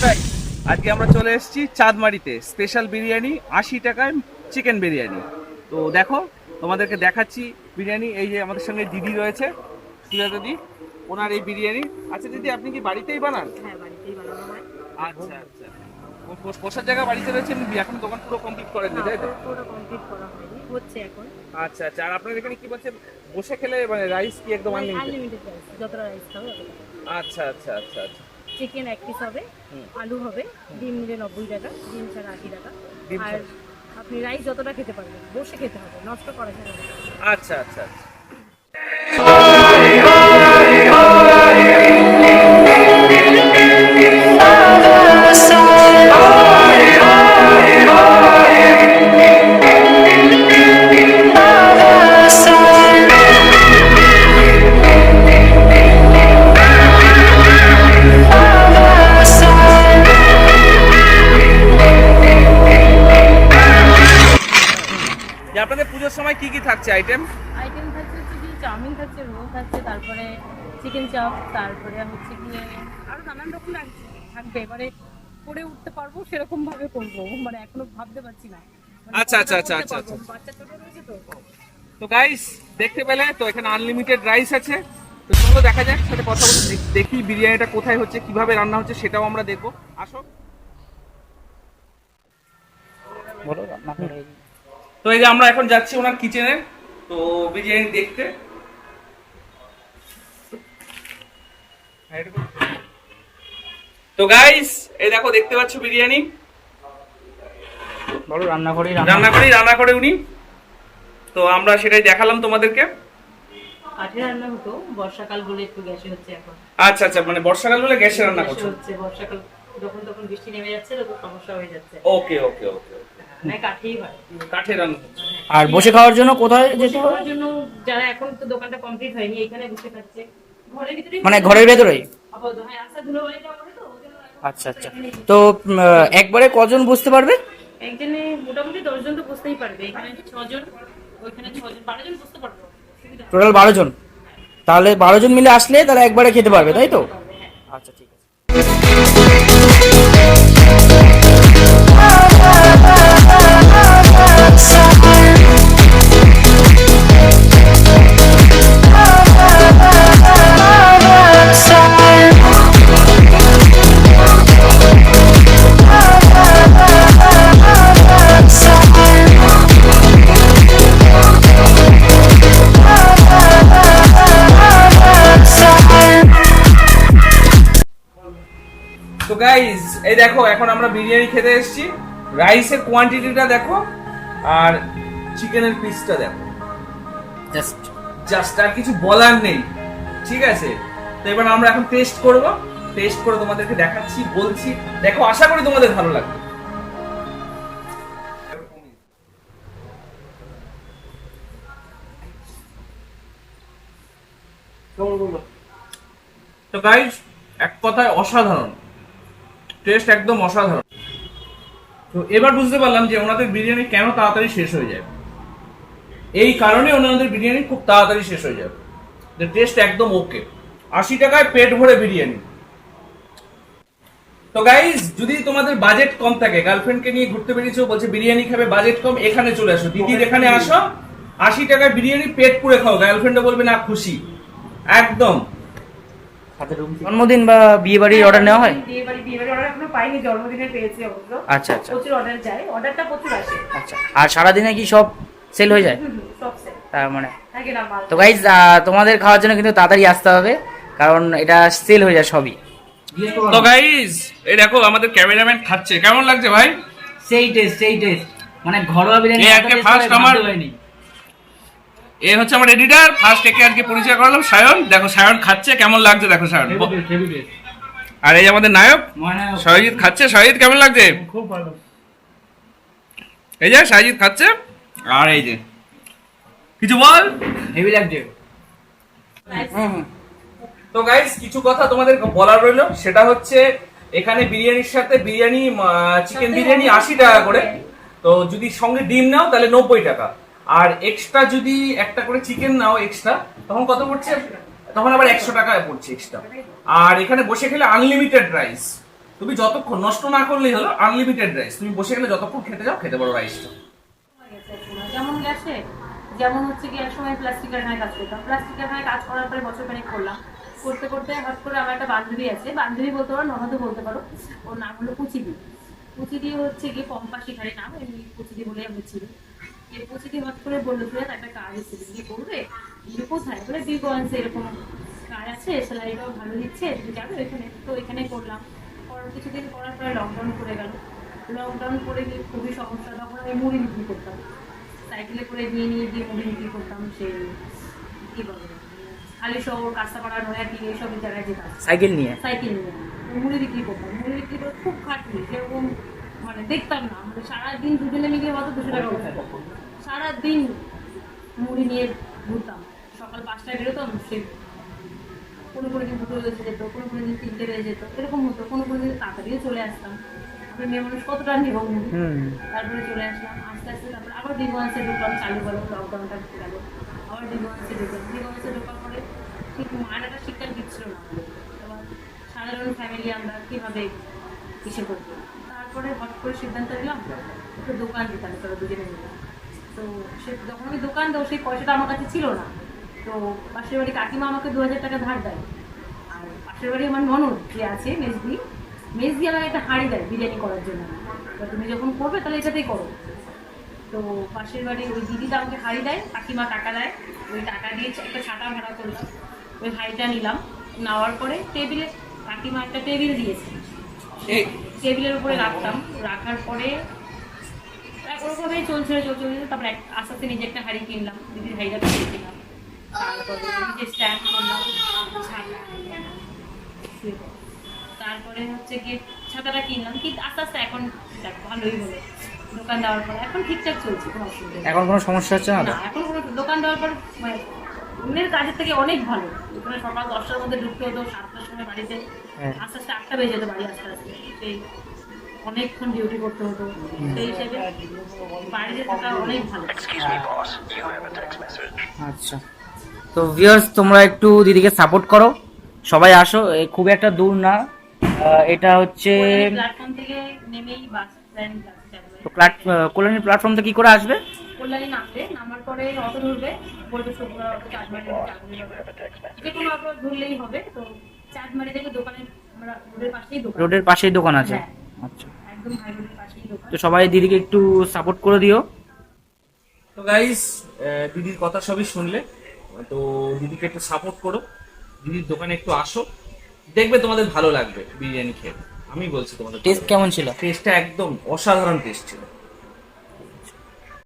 Guys, আজকে আমরা চলে এসেছি চাঁদমারিতে স্পেশাল বিরিয়ানি ৮০ টাকায় চিকেন বিরিয়ানি। তো দেখো তোমাদেরকে দেখাচ্ছি বিরিয়ানি। এই যে আমাদের সঙ্গে দিদি রয়েছে, সুজাতা দিদি, ওনার এই বিরিয়ানি। আচ্ছা দিদি, আপনি কি বাড়িতেই বানান? হ্যাঁ, বাড়িতেই বানানো হয়। আচ্ছা আচ্ছা, বসার জায়গা বাড়িতে রয়েছে, এখন দোকান পুরো কমপ্লিট করেন তাই তো? পুরো কমপ্লিট করা হয়নি, হচ্ছে এখন। আচ্ছা আচ্ছা, আর আপনার এখানে কি বলছে, বসে খেলে মানে রাইস কি একদম আনলিমিটেড? আনলিমিটেড রাইস, যতটা রাইস খাবে ততটা। আচ্ছা আচ্ছা আচ্ছা আচ্ছা। চিকেন 1 পিস হবে, আলু হবে, ডিম নিলে 90 টাকা, ডিম ছাড়া 80 টাকা। ডিম আর ছাড়া? আপনি রাইস যতটা খেতে পারবেন, বসে খেতে হবে, নষ্ট করা যাবে না। আচ্ছা আচ্ছা আচ্ছা। আপনাদের পুজোর সময় কি কি থাকছে আইটেম? আইটেম থাকছে হচ্ছে কি, চাউমিন থাকছে, রোল থাকছে, তারপরে চিকেন চাপ, তারপরে হচ্ছে গিয়ে আরো নানান রকম থাকবে। এবারে করে উঠতে পারবো সেরকম ভাবে করবো, মানে এখনো ভাবতে পারছি না। আচ্ছা আচ্ছা আচ্ছা আচ্ছা আচ্ছা। বাচ্চা ছোট রয়েছে তো। তো গাইস, দেখতে পেলে তো এখানে আনলিমিটেড রাইস আছে। তো চলো দেখা যাক, সাথে কথা বলে দেখি বিরিয়ানিটা কোথায় হচ্ছে, কিভাবে রান্না হচ্ছে সেটাও আমরা দেখবো। আসো। বলো রান্না করে। তো এই যে আমরা এখন যাচ্ছি ওনার কিচেনে, তো বিরিয়ানি দেখতে। তো গাইস, এই দেখো দেখতে পাচ্ছ বিরিয়ানি। বলো রান্না করে উনি। তো আমরা সেটাই দেখালাম তোমাদেরকে। কাঠে রান্না হতো, বর্ষাকাল বলে একটু গ্যাসে হচ্ছে এখন। আচ্ছা আচ্ছা, মানে বর্ষাকাল বলে গ্যাসে রান্না করছো? হচ্ছে বর্ষাকাল, যখন তখন বৃষ্টি নেমে যাচ্ছে, তখন সমস্যা হয়ে যাচ্ছে। ওকে ওকে ওকে। না, কাঠেই হয়। কাঠে রান্না হচ্ছে। আর বসে খাওয়ার জন্য কোথায় যেতে হবে? খাওয়ার জন্য যারা এখন তো দোকানটা কমপ্লিট হয়নি, এখানে বসে খাচ্ছে ঘরের ভিতরে, মানে ঘরের ভেতরেই? আপাতত হ্যাঁ, আচ্ছা ধুলোবালি যাওয়া হবে তো ওই জন্য আচ্ছা আচ্ছা। তো একবারে কজন বসতে পারবে? একজনে মোটামুটি 10 জন তো বসতেই পারবে। এখানে 6 জন, ওইখানে 6 জন, 12 জন বসতে পারবে। টোটাল 12 জন? তাহলে 12 জন মিলে আসলে তাহলে একবারে খেতে পারবে তাই তো? আচ্ছা ঠিক আছে। তো গাইস, এই দেখো এখন আমরা বিরিয়ানি খেতে এসেছি। রাইসের কোয়ান্টিটিটা দেখো, আর চিকেনের পিসটা দেখো। জাস্ট আর কিছু বলার নেই, ঠিক আছে? তো এবার আমরা এখন টেস্ট করব, টেস্ট করে তোমাদেরকে দেখাচ্ছি, বলছি। দেখো, আশা করি তোমাদের ভালো লাগবে। তো গাইস, এক কথায় অসাধারণ টেস্ট, একদম অসাধারণ। তো এবার বুঝতে পারলাম যে ওনাদের বিরিয়ানি কেন তাড়াতাড়ি শেষ হয়ে যায়। এই কারণে ওনাদের বিরিয়ানি খুব তাড়াতাড়ি শেষ হয়ে যায়। টেস্ট একদম ওকে। ৮০ টাকায় পেট ভরে বিরিয়ানি। তো গাইস, যদি তোমাদের বাজেট কম থাকে, গার্লফ্রেন্ডকে নিয়ে ঘুরতে বেরিয়েছো, বলছে বিরিয়ানি খাবে, বাজেট কম, এখানে চলে আসো, দিদির এখানে আসো। ৮০ টাকায় বিরিয়ানি পেট পুরে খাও, গার্লফ্রেন্ডও বলবে না খুশি একদম। জন্মদিন বা বিয়ে বাড়ির অর্ডার নেওয়া হয়? বিয়ে বাড়ি অর্ডার এখনো পাইনি, জন্মদিনের পেয়েছি অবশ্য। আচ্ছা আচ্ছা। প্রচুর অর্ডার যায়, অর্ডারটা প্রচুর আসে। আচ্ছা, আর সারাদিনে কি সব সেল হয়ে যায়? সব সেল তার মানে থাকে না মাল। তো গাইজ, তোমাদের খাওয়ার জন্য কিন্তু তাড়াতাড়ি আসতে হবে, কারণ এটা সেল হয়ে যায় সবই। তো গাইস, এই দেখো আমাদের ক্যামেরাম্যান খাচ্ছে, কেমন লাগছে ভাই? সেই টেস্ট মানে ঘরোয়া বিরিয়ানি। ফার্স্ট আমার এ হচ্ছে আমার এডিটর, ফার্স্ট একে আজকে পরিচয় করালাম, সায়ন। দেখো সায়ন খাচ্ছে, কেমন লাগছে দেখো সায়ন। আর এই আমাদের নায়ক সহিদ খাচ্ছে। সহিদ কেমন লাগছে? খুব ভালো। এই যে সহিদ খাচ্ছে, আর এই যে কিছু বল। হেভি লাগছে। তো গাইস, কিছু কথা তোমাদের বলার রইলো, সেটা হচ্ছে এখানে বিরিয়ানির সাথে বিরিয়ানি, চিকেন বিরিয়ানি ৮০ টাকা করে। তো যদি সঙ্গে ডিম নাও তাহলে 90 টাকা। আর এক্সট্রা যদি একটা করে চিকেন নাও এক্সট্রা, তখন কত পড়ছে? তখন আবার 100 টাকা পড়ছে এক্সট্রা। আর এখানে বসে খেলে আনলিমিটেড রাইস, তুমি যতক্ষণ নষ্ট না করলেই হলো, আনলিমিটেড রাইস, তুমি বসে গেলে যতক্ষণ খেতে যাও খেতে পারো রাইসটা। যেমন গ্যাসে, যেমন হচ্ছে কি এক সময় প্লাস্টিকের হাঁড়ি কাজ করতাম, প্লাস্টিকের হাঁড়ি কাজ করার পরে বছর খানিক করলাম, করতে করতে হঠাৎ করে আমার একটা বান্ধবী আছে, বান্ধবী বলতে পারো ননদও বলতে পারো, ওর নাম হলো কুচিদি। কুচিদি হচ্ছে কি পম্পা শিখারি নাম, এমনি কুচিদি বলে আমি ছিলাম। এই কুচিদি হঠাৎ করে বললো তুই একটা কাজ এসেছে কি করবে, তুমি কোথায় বলে বিগঞ্জে এরকম কাজ আছে, সেলাইটাও ভালো দিচ্ছে, তুমি যাবে ওইখানে, তো ওইখানে করলাম। করার কিছুদিন করার পরে লকডাউন পড়ে গেল, লকডাউন পড়ে গিয়ে খুবই সমস্যা, তখন আমি মুড়ি বিক্রি করতাম, সাইকেলে করে নিয়ে গিয়ে মুড়ি বিক্রি করতাম, সেই কি বলে খালি শহর কাঁচাপাড়া নয়াটি এইসব জায়গায় যেতাম সাইকেল নিয়ে। সাইকেল নিয়ে মুড়ি বিক্রি করতাম, মুড়ি বিক্রি করে খুব খাটনি, সেরকম মানে দেখতাম না, মানে সারাদিন দুজনে মিলে হয়তো 200 টাকা উঠতো, সারাদিন মুড়ি নিয়ে ঘুরতাম, সকাল 5টায় বেরোতাম, সে কোনো কোনো দিন 2টো বেজে যেত, কোনো কোনো দিন 3টে বেজে যেত, এরকম হতো, কোনো কোনো দিন তাড়াতাড়িও চলে আসতাম। আমি মেয়ে মানুষ কতটা নেব মুড়ি, তারপরে চলে আসলাম আস্তে আস্তে, তারপরে আবার ডিভোর্সে ঢুকলাম, চালু করলাম, লকডাউনটা গেল, আবার ডিভোর্সে ঢুকলাম, ডিভোর্সে ঢোকার পরে ঠিক মায়ের একটা শিক্ষা দিচ্ছিল না আমাদের। এবার সাধারণ ফ্যামিলি আমরা কীভাবে কিসে করবো, তারপরে হট করে সিদ্ধান্ত নিলাম একটু দোকান দিতাম, তারা দুজনে মিলে। তো সে যখন আমি দোকান দেবো সেই পয়সাটা আমার কাছে ছিল না, তো পাশের বাড়ি কাকিমা আমাকে 2000 টাকা ধার দেয়, আর পাশের বাড়ি আমার ননদ যে আছে মেজদি, মেজদি আমাকে একটা হাঁড়ি দেয় বিরিয়ানি করার জন্য, এবার তুমি যখন করবে তাহলে এটাতেই করো। তো পাশের বাড়ি ওই দিদিটা আমাকে হাঁড়ি দেয়, কাকিমা টাকা দেয়, ওই টাকা দিয়ে একটা ছাতা ভাড়া করলাম, ওই হাঁড়িটা নিলাম, নেওয়ার পরে টেবিলে কাকিমা একটা টেবিল দিয়েছে, টেবিলের উপরে রাখতাম, রাখার পরে ওরকমই চলছে, তারপরে আস্তে আস্তে নিজে একটা হাঁড়ি কিনলাম, দিদির হাঁড়িটা কিনেছিলাম, তারপরে নিজে স্ট্যান্ড করলাম, তারপরে হচ্ছে কি ছাতাটা কিনলাম, কিন্তু আস্তে আস্তে এখন ভালোই হলো, দোকান দেওয়ার পর এখন ঠিকঠাক চলছে, কোনো অসুবিধা নেই। এখন কোনো সমস্যা হচ্ছে না তো? না, এখন কোনো দোকান দেওয়ার পর মানে অন্যের কাজের থেকে অনেক ভালো, এখানে সকাল 10টার মধ্যে ঢুকতে হতো, 7টার সময় বাড়িতে, আস্তে আস্তে 8টা বেজে যেত বাড়ি আস্তে আস্তে, সেই অনেকক্ষণ ডিউটি করতে হতো, সেই হিসেবে বাড়িতে থাকা অনেক ভালো। আচ্ছা, তো ভিউয়ার্স তোমরা একটু দিদিকে সাপোর্ট করো, সবাই আসো, খুব একটা দূর না, এটা হচ্ছে প্ল্যাটফর্ম থেকে নেমেই বাস স্ট্যান্ড তো কল্যাণী প্ল্যাটফর্ম থেকে কি করে আসবে? কল্যাণী নামবে, নামার পরে অটো ধরবে, বলবে শুক্রবার অটো চাঁদমারি, যে কোনো অটো ধরলেই হবে। তো চাঁদমারি থেকে দোকানের আমরা রোডের পাশেই দোকান আছে। হ্যাঁ, আচ্ছা, একদম হাই রোডের পাশেই দোকান। তো সবাই দিদিকে একটু সাপোর্ট করে দিও। তো গাইস, দিদির কথা সবই শুনলে, তো দিদিকে একটু সাপোর্ট করো, দিদির দোকানে একটু আসো, দেখবে তোমাদের ভালো লাগবে বিরিয়ানি খেয়ে, আমি বলছি তোমাদের। টেস্ট কেমন ছিল? টেস্টটা একদম অসাধারণ টেস্ট ছিল।